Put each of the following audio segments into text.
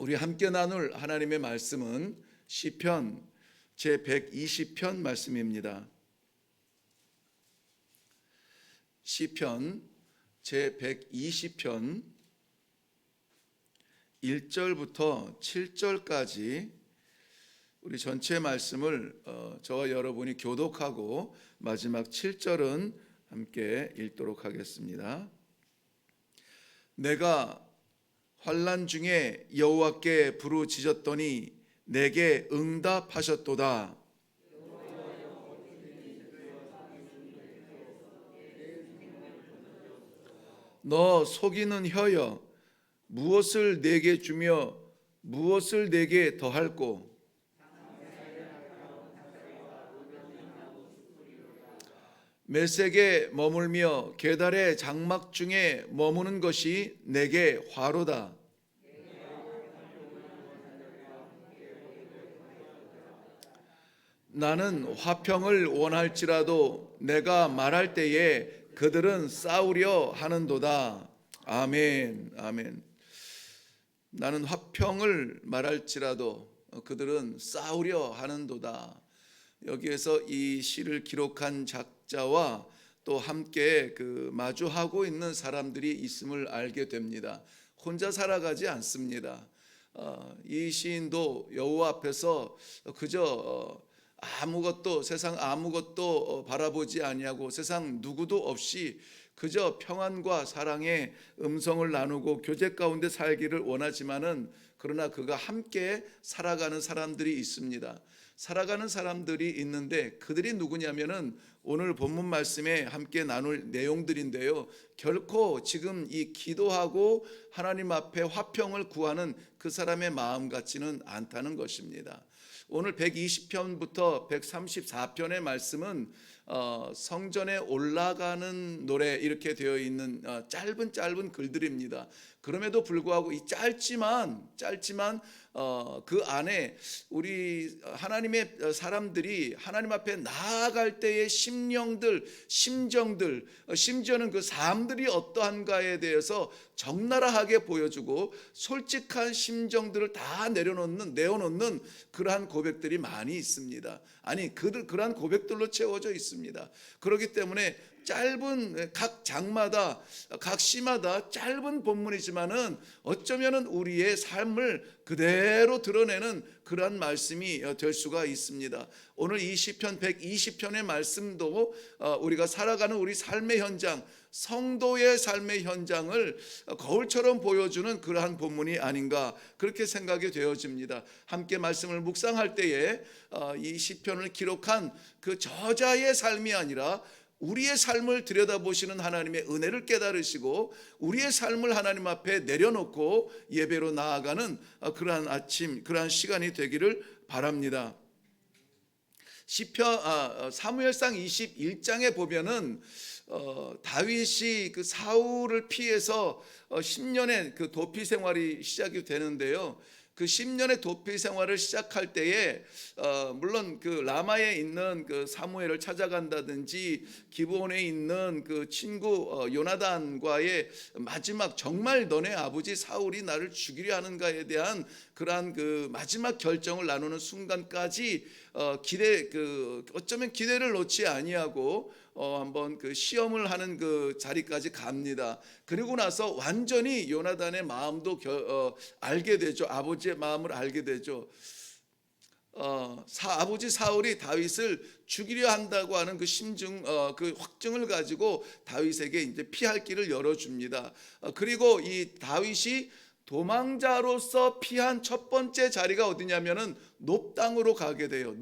우리 함께 나눌 하나님의 말씀은 시편 제120편 말씀입니다. 시편 제120편 1절부터 7절까지 우리 전체 말씀을 저와 여러분이 교독하고 마지막 7절은 함께 읽도록 하겠습니다. 내가 환난 중에 여호와께 부르짖었더니 내게 응답하셨도다. 너 속이는 혀여, 무엇을 내게 주며 무엇을 내게 더할꼬? 메색에 머물며 게달의 장막 중에 머무는 것이 내게 화로다. 나는 화평을 원할지라도 내가 말할 때에 그들은 싸우려 하는도다. 아멘, 아멘. 나는 화평을 말할지라도 그들은 싸우려 하는도다. 여기에서 이 시를 기록한 작자와 또 함께 마주하고 있는 사람들이 있음을 알게 됩니다. 혼자 살아가지 않습니다. 이 시인도 여호와 앞에서 그저 세상 아무것도 바라보지 아니하고 세상 누구도 없이 그저 평안과 사랑의 음성을 나누고 교제 가운데 살기를 원하지만은 그러나 그가 함께 살아가는 사람들이 있습니다. 살아가는 사람들이 있는데 그들이 누구냐면은 오늘 본문 말씀에 함께 나눌 내용들인데요. 결코 지금 이 기도하고 하나님 앞에 화평을 구하는 그 사람의 마음 같지는 않다는 것입니다. 오늘 120편부터 134편의 말씀은 성전에 올라가는 노래 이렇게 되어 있는 짧은 글들입니다. 그럼에도 불구하고 이 짧지만 그 안에 우리 하나님의 사람들이 하나님 앞에 나아갈 때의 심령들, 심정들, 심지어는 그 삶들이 어떠한가에 대해서 적나라하게 보여주고 솔직한 심정들을 다 내어놓는 그러한 고백들이 많이 있습니다. 아니 그러한 고백들로 채워져 있습니다. 그렇기 때문에 짧은 각 장마다 각 시마다 짧은 본문이지만은 어쩌면은 우리의 삶을 그대로 드러내는 그러한 말씀이 될 수가 있습니다. 오늘 이 시편 120편의 말씀도 우리가 살아가는 우리 삶의 현장, 성도의 삶의 현장을 거울처럼 보여주는 그러한 본문이 아닌가 그렇게 생각이 되어집니다. 함께 말씀을 묵상할 때에 이 시편을 기록한 그 저자의 삶이 아니라 우리의 삶을 들여다보시는 하나님의 은혜를 깨달으시고 우리의 삶을 하나님 앞에 내려놓고 예배로 나아가는 그러한 아침, 그러한 시간이 되기를 바랍니다. 시편 사무엘상 21장에 보면은 다윗이 그 사울을 피해서 10년의 그 도피 생활이 시작이 되는데요. 그 10년의 도피 생활을 시작할 때에 물론 그 라마에 있는 그 사무엘을 찾아간다든지 기브온에 있는 그 친구 요나단과의 마지막 정말 너네 아버지 사울이 나를 죽이려 하는가에 대한 그러한 그 마지막 결정을 나누는 순간까지 어쩌면 기대를 놓지 아니하고 한번 그 시험을 하는 그 자리까지 갑니다. 그리고 나서 완전히 요나단의 마음도 알게 되죠. 아버지의 마음을 알게 되죠. 아버지 사울이 다윗을 죽이려 한다고 하는 그 그 확증을 가지고 다윗에게 이제 피할 길을 열어줍니다. 그리고 이 다윗이 도망자로서 피한 첫 번째 자리가 어디냐면은 놉당으로 가게 돼요.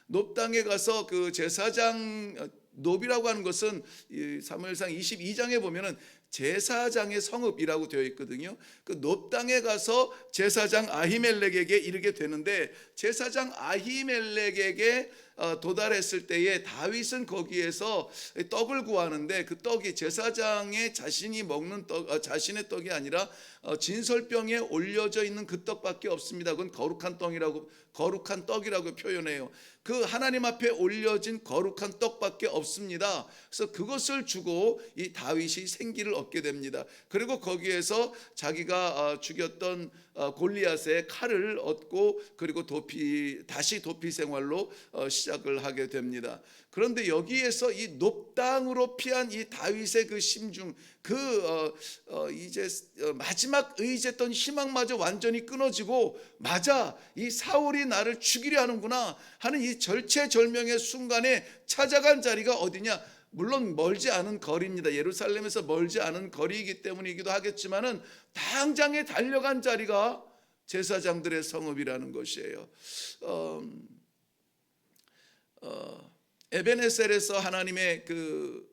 놉당에 가서 그 제사장 놉이라고 하는 것은 사무엘상 22장에 보면은 제사장의 성읍이라고 되어 있거든요. 그 놉당에 가서 제사장 아히멜렉에게 이르게 되는데 제사장 아히멜렉에게 도달했을 때에 다윗은 거기에서 떡을 구하는데 그 떡이 제사장의 자신이 먹는 떡, 자신의 떡이 아니라 진설병에 올려져 있는 그 떡밖에 없습니다. 그건 거룩한 떡이라고 표현해요. 그 하나님 앞에 올려진 거룩한 떡밖에 없습니다. 그래서 그것을 주고 이 다윗이 생기를 얻게 됩니다. 그리고 거기에서 자기가 죽였던 골리앗의 칼을 얻고 그리고 다시 도피 생활로 시작을 하게 됩니다. 그런데 여기에서 이 높당으로 피한 이 다윗의 그 심중, 이제 마지막 의지했던 희망마저 완전히 끊어지고, 맞아, 이 사울이 나를 죽이려 하는구나 하는 이 절체절명의 순간에 찾아간 자리가 어디냐? 물론 멀지 않은 거리입니다. 예루살렘에서 멀지 않은 거리이기 때문이기도 하겠지만은 당장에 달려간 자리가 제사장들의 성읍이라는 것이에요. 에벤에셀에서 하나님의 그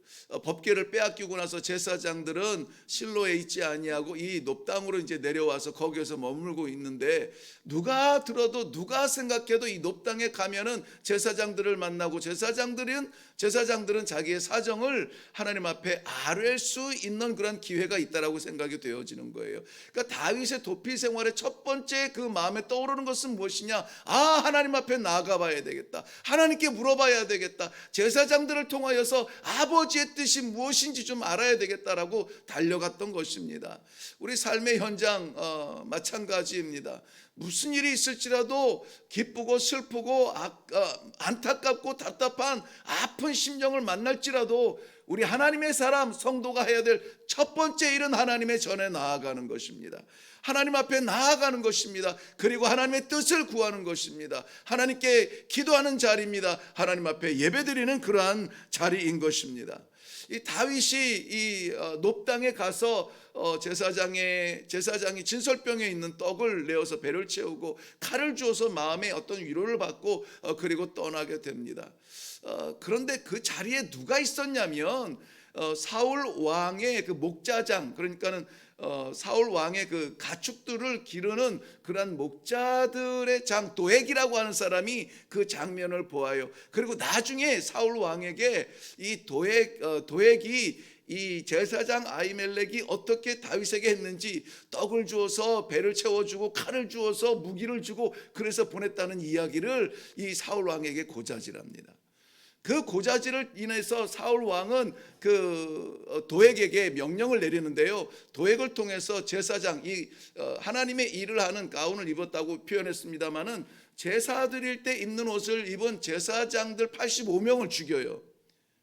법궤를 빼앗기고 나서 제사장들은 실로에 있지 아니하고 이 높당으로 이제 내려와서 거기에서 머물고 있는데, 누가 들어도 누가 생각해도 이 높당에 가면은 제사장들을 만나고 제사장들은 자기의 사정을 하나님 앞에 아뢰 수 있는 그런 기회가 있다라고 생각이 되어지는 거예요. 그러니까 다윗의 도피 생활의 첫 번째 그 마음에 떠오르는 것은 무엇이냐? 하나님 앞에 나아가봐야 되겠다. 하나님께 물어봐야 되겠다. 제사장들을 통하여서 아버지의 뜻이 무엇인지 좀 알아야 되겠다라고 달려갔던 것입니다. 우리 삶의 현장 마찬가지입니다. 무슨 일이 있을지라도 기쁘고 슬프고 안타깝고 답답한 아픈 심정을 만날지라도 우리 하나님의 사람 성도가 해야 될 첫 번째 일은 하나님의 전에 나아가는 것입니다. 하나님 앞에 나아가는 것입니다. 그리고 하나님의 뜻을 구하는 것입니다. 하나님께 기도하는 자리입니다. 하나님 앞에 예배드리는 그러한 자리인 것입니다. 이 다윗이 이 높당에 가서 제사장이 진설병에 있는 떡을 내어서 배를 채우고 칼을 주어서 마음에 어떤 위로를 받고 그리고 떠나게 됩니다. 그런데 그 자리에 누가 있었냐면 사울 왕의 그 목자장, 그러니까는 사울 왕의 그 가축들을 기르는 그러한 목자들의 장 도액이라고 하는 사람이 그 장면을 보아요. 그리고 나중에 사울 왕에게 이 도액이 이 제사장 아히멜렉이 어떻게 다윗에게 했는지 떡을 주어서 배를 채워주고 칼을 주어서 무기를 주고 그래서 보냈다는 이야기를 이 사울 왕에게 고자질합니다. 그 고자질을 인해서 사울 왕은 그 도액에게 명령을 내리는데요. 도액을 통해서 제사장, 하나님의 일을 하는 가운을 입었다고 표현했습니다마는 제사 드릴 때 입는 옷을 입은 제사장들 85명을 죽여요.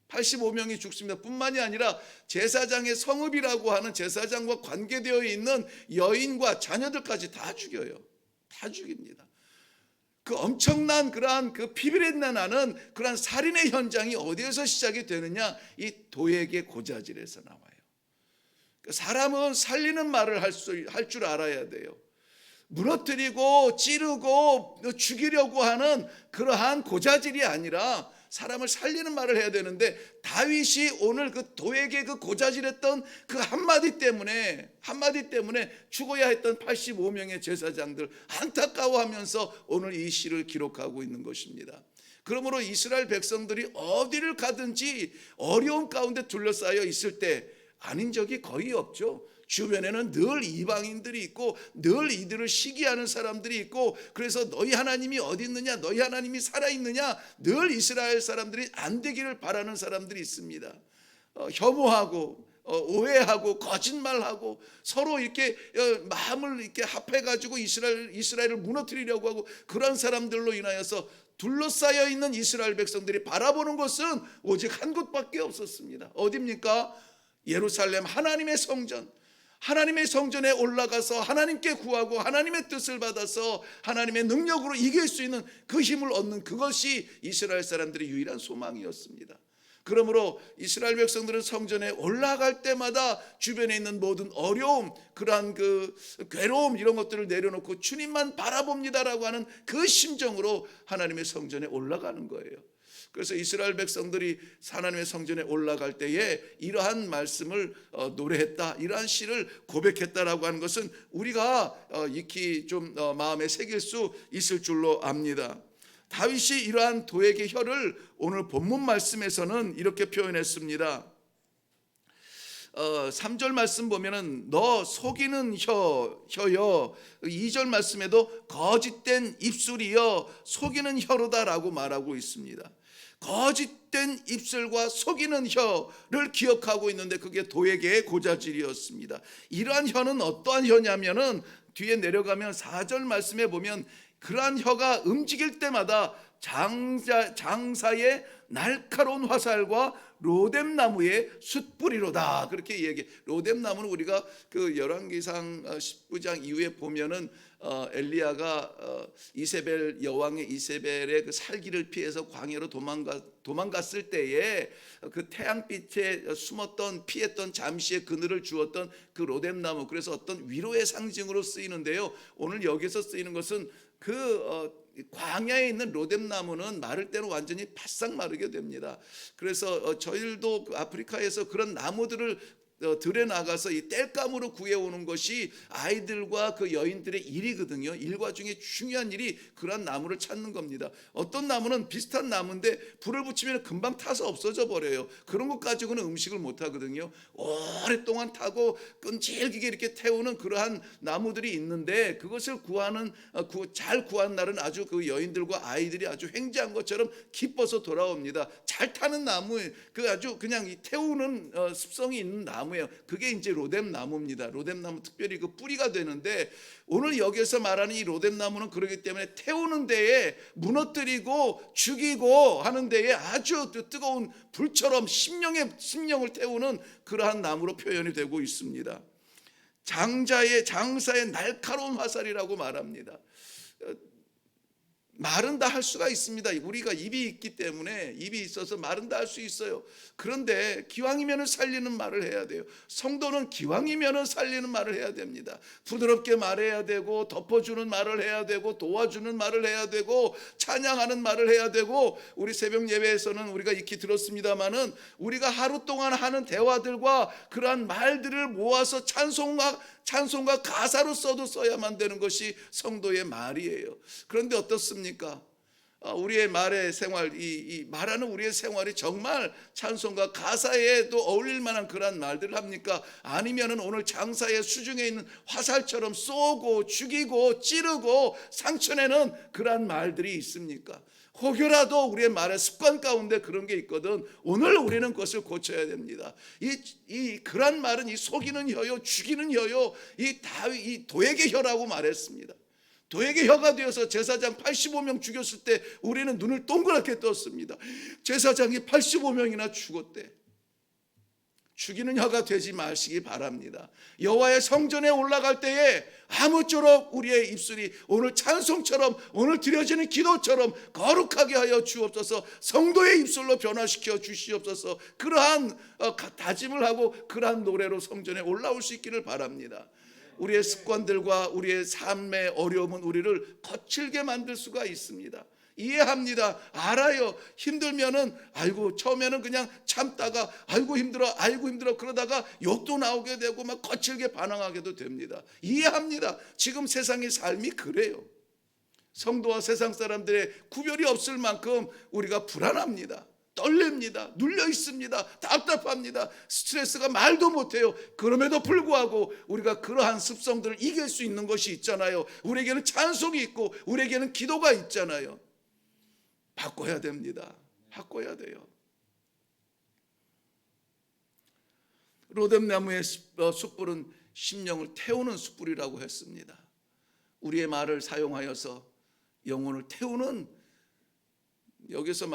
85명이 죽습니다. 뿐만이 아니라 제사장의 성읍이라고 하는 제사장과 관계되어 있는 여인과 자녀들까지 다 죽여요. 다 죽입니다. 그 엄청난 그러한 그 피비린내 나는 그러한 살인의 현장이 어디에서 시작이 되느냐? 이 도액의 고자질에서 나와요. 사람은 살리는 말을 할 줄 알아야 돼요. 무너뜨리고 찌르고 죽이려고 하는 그러한 고자질이 아니라 사람을 살리는 말을 해야 되는데, 다윗이 오늘 그 도액의 그 고자질했던 그 한마디 때문에 죽어야 했던 85명의 제사장들 안타까워하면서 오늘 이 시를 기록하고 있는 것입니다. 그러므로 이스라엘 백성들이 어디를 가든지 어려움 가운데 둘러싸여 있을 때 아닌 적이 거의 없죠. 주변에는 늘 이방인들이 있고 늘 이들을 시기하는 사람들이 있고, 그래서 너희 하나님이 어디 있느냐, 너희 하나님이 살아있느냐, 늘 이스라엘 사람들이 안 되기를 바라는 사람들이 있습니다. 혐오하고 오해하고 거짓말하고 서로 이렇게 마음을 이렇게 합해가지고 이스라엘을 무너뜨리려고 하고, 그런 사람들로 인하여서 둘러싸여 있는 이스라엘 백성들이 바라보는 것은 오직 한 곳밖에 없었습니다. 어디입니까? 예루살렘 하나님의 성전. 하나님의 성전에 올라가서 하나님께 구하고 하나님의 뜻을 받아서 하나님의 능력으로 이길 수 있는 그 힘을 얻는 그것이 이스라엘 사람들의 유일한 소망이었습니다. 그러므로 이스라엘 백성들은 성전에 올라갈 때마다 주변에 있는 모든 어려움, 그러한 그 괴로움, 이런 것들을 내려놓고 주님만 바라봅니다라고 하는 그 심정으로 하나님의 성전에 올라가는 거예요. 그래서 이스라엘 백성들이 하나님의 성전에 올라갈 때에 이러한 말씀을 노래했다, 이러한 시를 고백했다라고 하는 것은 우리가 익히 좀 마음에 새길 수 있을 줄로 압니다. 다윗이 이러한 도액의 혀를 오늘 본문 말씀에서는 이렇게 표현했습니다. 3절 말씀 보면은 너 속이는 혀여, 2절 말씀에도 거짓된 입술이여 속이는 혀로다라고 말하고 있습니다. 거짓된 입술과 속이는 혀를 기억하고 있는데 그게 도액의 고자질이었습니다. 이러한 혀는 어떠한 혀냐면은 뒤에 내려가면 4절 말씀에 보면 그러한 혀가 움직일 때마다 장사의 날카로운 화살과 로뎀나무의 숯불이로다, 그렇게 얘기해. 로뎀나무는 우리가 그 열왕기상 19장 이후에 보면은 엘리야가 이세벨 여왕의 이세벨의 그 살기를 피해서 광야로 도망갔을 때에 그 태양빛에 숨었던 피했던 잠시의 그늘을 주었던 그 로뎀나무, 그래서 어떤 위로의 상징으로 쓰이는데요. 오늘 여기서 쓰이는 것은 광야에 있는 로뎀나무는 마를 때는 완전히 바싹 마르게 됩니다. 그래서 저희들도 아프리카에서 그런 나무들을 들에 나가서 이 땔감으로 구해오는 것이 아이들과 그 여인들의 일이거든요. 일과 중에 중요한 일이 그런 나무를 찾는 겁니다. 어떤 나무는 비슷한 나무인데 불을 붙이면 금방 타서 없어져 버려요. 그런 것 가지고는 음식을 못 하거든요. 오랫동안 타고 끈질기게 이렇게 태우는 그러한 나무들이 있는데 그것을 잘 구한 날은 아주 그 여인들과 아이들이 아주 횡재한 것처럼 기뻐서 돌아옵니다. 잘 타는 나무, 그 아주 그냥 태우는 습성이 있는 나무. 그게 이제 로뎀나무입니다. 로뎀나무 특별히 그 뿌리가 되는데 오늘 여기서 말하는 이 로뎀나무는 그러기 때문에 태우는 데에 무너뜨리고 죽이고 하는 데에 아주 뜨거운 불처럼 심령을 태우는 그러한 나무로 표현이 되고 있습니다. 장사의 날카로운 화살이라고 말합니다. 말은 다 할 수가 있습니다. 우리가 입이 있기 때문에 입이 있어서 말은 다 할 수 있어요. 그런데 기왕이면 살리는 말을 해야 돼요. 성도는 기왕이면 살리는 말을 해야 됩니다. 부드럽게 말해야 되고 덮어주는 말을 해야 되고 도와주는 말을 해야 되고 찬양하는 말을 해야 되고, 우리 새벽 예배에서는 우리가 익히 들었습니다마는 우리가 하루 동안 하는 대화들과 그러한 말들을 모아서 찬송가 가사로 써야만 되는 것이 성도의 말이에요. 그런데 어떻습니까? 우리의 말의 생활, 이 말하는 우리의 생활이 정말 찬송가 가사에도 어울릴 만한 그런 말들을 합니까? 아니면은 오늘 장사의 수중에 있는 화살처럼 쏘고 죽이고 찌르고 상처내는 그런 말들이 있습니까? 혹여라도 우리의 말의 습관 가운데 그런 게 있거든. 오늘 우리는 그것을 고쳐야 됩니다. 그런 말은 이 속이는 혀요, 죽이는 혀요, 이 도액의 혀라고 말했습니다. 도액의 혀가 되어서 제사장 85명 죽였을 때 우리는 눈을 동그랗게 떴습니다. 제사장이 85명이나 죽었대. 죽이는 혀가 되지 마시기 바랍니다. 여호와의 성전에 올라갈 때에 아무쪼록 우리의 입술이 오늘 찬송처럼, 오늘 드려지는 기도처럼 거룩하게 하여 주옵소서. 성도의 입술로 변화시켜 주시옵소서. 그러한 다짐을 하고 그러한 노래로 성전에 올라올 수 있기를 바랍니다. 우리의 습관들과 우리의 삶의 어려움은 우리를 거칠게 만들 수가 있습니다. 이해합니다. 알아요. 힘들면은 처음에는 그냥 참다가 아이고 힘들어 그러다가 욕도 나오게 되고 막 거칠게 반항하게도 됩니다. 이해합니다. 지금 세상의 삶이 그래요. 성도와 세상 사람들의 구별이 없을 만큼 우리가 불안합니다. 떨립니다. 눌려 있습니다. 답답합니다. 스트레스가 말도 못해요. 그럼에도 불구하고 우리가 그러한 습성들을 이길 수 있는 것이 있잖아요. 우리에게는 찬송이 있고 우리에게는 기도가 있잖아요. 바꿔야 됩니다. 바꿔야 돼요. 로뎀나무의 숯불은 심령을 태우는 숯불이라고 했습니다. 우리의 말을 사용하여서 영혼을 태우는, 여기서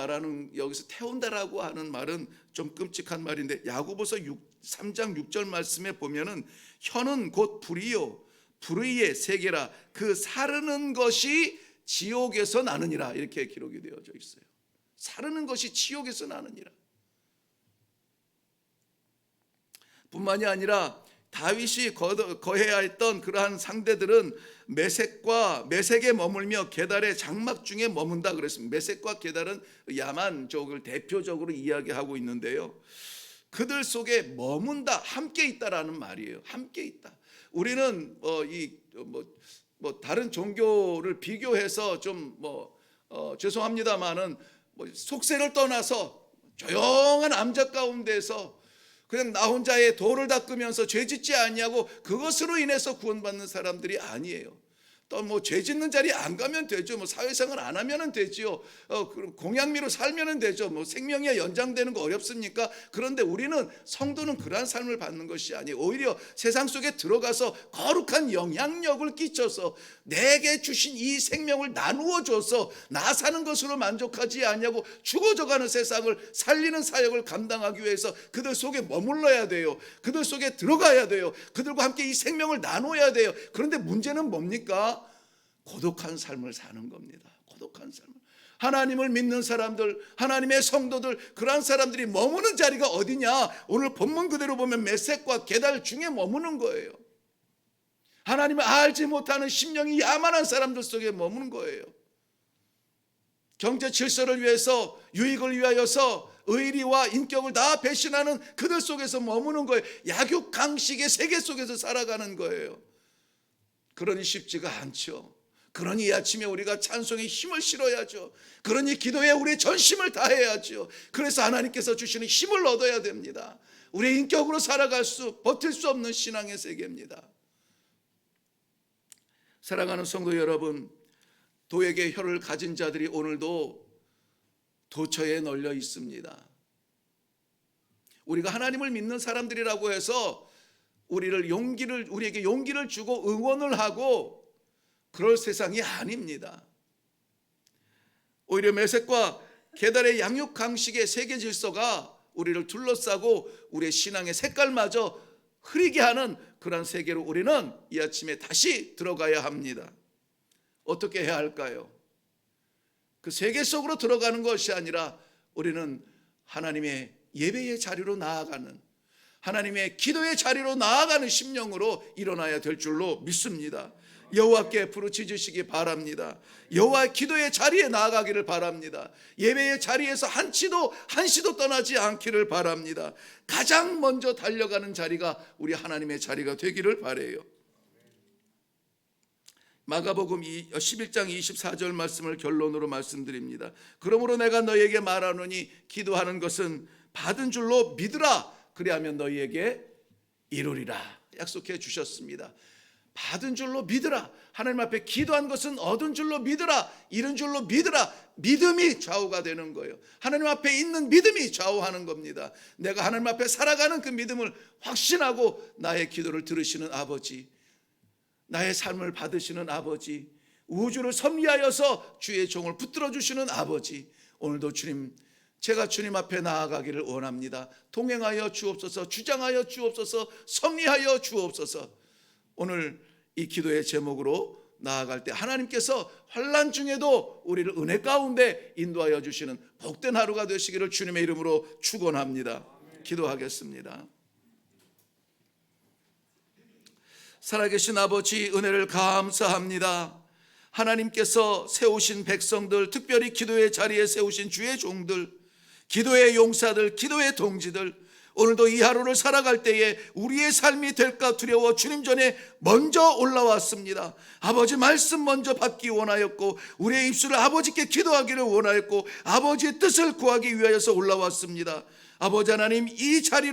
태운다라고 하는 말은 좀 끔찍한 말인데 야고보서 3장 6절 말씀에 보면은 혀는 곧 불이요 불의의 세계라 그 사르는 것이 지옥에서 나느니라, 이렇게 기록이 되어져 있어요. 사르는 것이 지옥에서 나느니라. 뿐만이 아니라 다윗이 거해야 했던 그러한 상대들은 메섹에 머물며 게달의 장막 중에 머문다 그랬습니다. 메섹과 게달은 야만 쪽을 대표적으로 이야기하고 있는데요. 그들 속에 머문다, 함께 있다라는 말이에요. 함께 있다. 우리는 다른 종교를 비교해서 좀 죄송합니다만은 뭐 속세를 떠나서 조용한 암벽 가운데서 그냥 나 혼자의 도를 닦으면서 죄 짓지 않냐고 그것으로 인해서 구원받는 사람들이 아니에요. 또 뭐 죄 짓는 자리 안 가면 되죠. 뭐 사회생활 안 하면은 되지요. 공양미로 살면은 되죠. 뭐 생명이 연장되는 거 어렵습니까? 그런데 우리는 성도는 그러한 삶을 받는 것이 아니에요. 오히려 세상 속에 들어가서 거룩한 영향력을 끼쳐서 내게 주신 이 생명을 나누어 줘서 나 사는 것으로 만족하지 않냐고 죽어져가는 세상을 살리는 사역을 감당하기 위해서 그들 속에 머물러야 돼요. 그들 속에 들어가야 돼요. 그들과 함께 이 생명을 나눠야 돼요. 그런데 문제는 뭡니까? 고독한 삶을 사는 겁니다. 고독한 삶을. 하나님을 믿는 사람들, 하나님의 성도들, 그러한 사람들이 머무는 자리가 어디냐? 오늘 본문 그대로 보면 메섹과 게달 중에 머무는 거예요. 하나님을 알지 못하는 심령이 야만한 사람들 속에 머무는 거예요. 경제 질서를 위해서, 유익을 위하여서 의리와 인격을 다 배신하는 그들 속에서 머무는 거예요. 약육강식의 세계 속에서 살아가는 거예요. 그러니 쉽지가 않죠. 그러니 이 아침에 우리가 찬송에 힘을 실어야죠. 그러니 기도에 우리의 전심을 다해야죠. 그래서 하나님께서 주시는 힘을 얻어야 됩니다. 우리의 인격으로 살아갈 버틸 수 없는 신앙의 세계입니다. 사랑하는 성도 여러분, 도에게 혀를 가진 자들이 오늘도 도처에 널려 있습니다. 우리가 하나님을 믿는 사람들이라고 해서 우리에게 용기를 주고 응원을 하고 그럴 세상이 아닙니다. 오히려 메섹과 게달의 양육강식의 세계 질서가 우리를 둘러싸고 우리의 신앙의 색깔마저 흐리게 하는 그런 세계로 우리는 이 아침에 다시 들어가야 합니다. 어떻게 해야 할까요? 그 세계 속으로 들어가는 것이 아니라 우리는 하나님의 예배의 자리로 나아가는, 하나님의 기도의 자리로 나아가는 심령으로 일어나야 될 줄로 믿습니다. 여호와께 부르짖으시기 바랍니다. 여호와의 기도의 자리에 나아가기를 바랍니다. 예배의 자리에서 한시도 떠나지 않기를 바랍니다. 가장 먼저 달려가는 자리가 우리 하나님의 자리가 되기를 바라요. 마가복음 11장 24절 말씀을 결론으로 말씀드립니다. 그러므로 내가 너희에게 말하노니 기도하는 것은 받은 줄로 믿으라. 그리하면 너희에게 이루리라. 약속해 주셨습니다. 받은 줄로 믿으라. 하나님 앞에 기도한 것은 얻은 줄로 믿으라. 이룬 줄로 믿으라. 믿음이 좌우가 되는 거예요. 하나님 앞에 있는 믿음이 좌우하는 겁니다. 내가 하나님 앞에 살아가는 그 믿음을 확신하고 나의 기도를 들으시는 아버지, 나의 삶을 받으시는 아버지, 우주를 섭리하여서 주의 종을 붙들어 주시는 아버지, 오늘도 주님, 제가 주님 앞에 나아가기를 원합니다. 동행하여 주옵소서, 주장하여 주옵소서, 섭리하여 주옵소서. 오늘 이 기도의 제목으로 나아갈 때 하나님께서 환난 중에도 우리를 은혜 가운데 인도하여 주시는 복된 하루가 되시기를 주님의 이름으로 축원합니다. 기도하겠습니다. 살아계신 아버지, 은혜를 감사합니다. 하나님께서 세우신 백성들, 특별히 기도의 자리에 세우신 주의 종들, 기도의 용사들, 기도의 동지들, 오늘도 이 하루를 살아갈 때에 우리의 삶이 될까 두려워 주님 전에 먼저 올라왔습니다. 아버지 말씀 먼저 받기 원하였고, 우리의 입술을 아버지께 기도하기를 원하였고, 아버지의 뜻을 구하기 위하여서 올라왔습니다. 아버지 하나님, 이 자리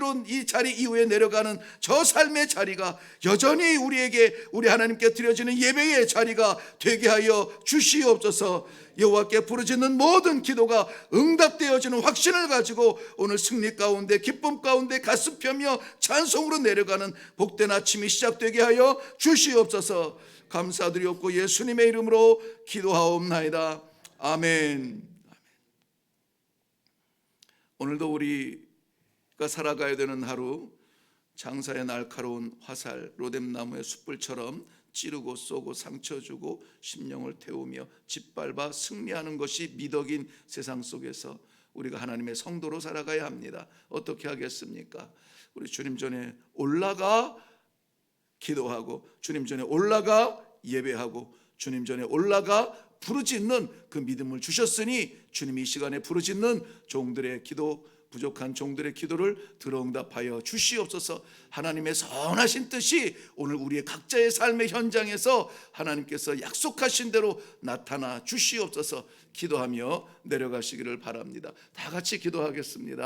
이후에 내려가는 저 삶의 자리가 여전히 우리 하나님께 드려지는 예배의 자리가 되게 하여 주시옵소서. 여호와께 부르짖는 모든 기도가 응답되어지는 확신을 가지고 오늘 승리 가운데, 기쁨 가운데 가슴 펴며 찬송으로 내려가는 복된 아침이 시작되게 하여 주시옵소서. 감사드리옵고 예수님의 이름으로 기도하옵나이다. 아멘. 오늘도 우리가 살아가야 되는 하루, 장사의 날카로운 화살, 로뎀나무의 숯불처럼 찌르고 쏘고 상처 주고 심령을 태우며 짓밟아 승리하는 것이 미덕인 세상 속에서 우리가 하나님의 성도로 살아가야 합니다. 어떻게 하겠습니까? 우리 주님 전에 올라가 기도하고, 주님 전에 올라가 예배하고, 주님 전에 올라가 부르짖는 그 믿음을 주셨으니 주님이 이 시간에 부르짖는 종들의 기도 부족한 종들의 기도를 들어응답하여 주시옵소서. 하나님의 선하신 뜻이 오늘 우리의 각자의 삶의 현장에서 하나님께서 약속하신 대로 나타나 주시옵소서. 기도하며 내려가시기를 바랍니다. 다 같이 기도하겠습니다.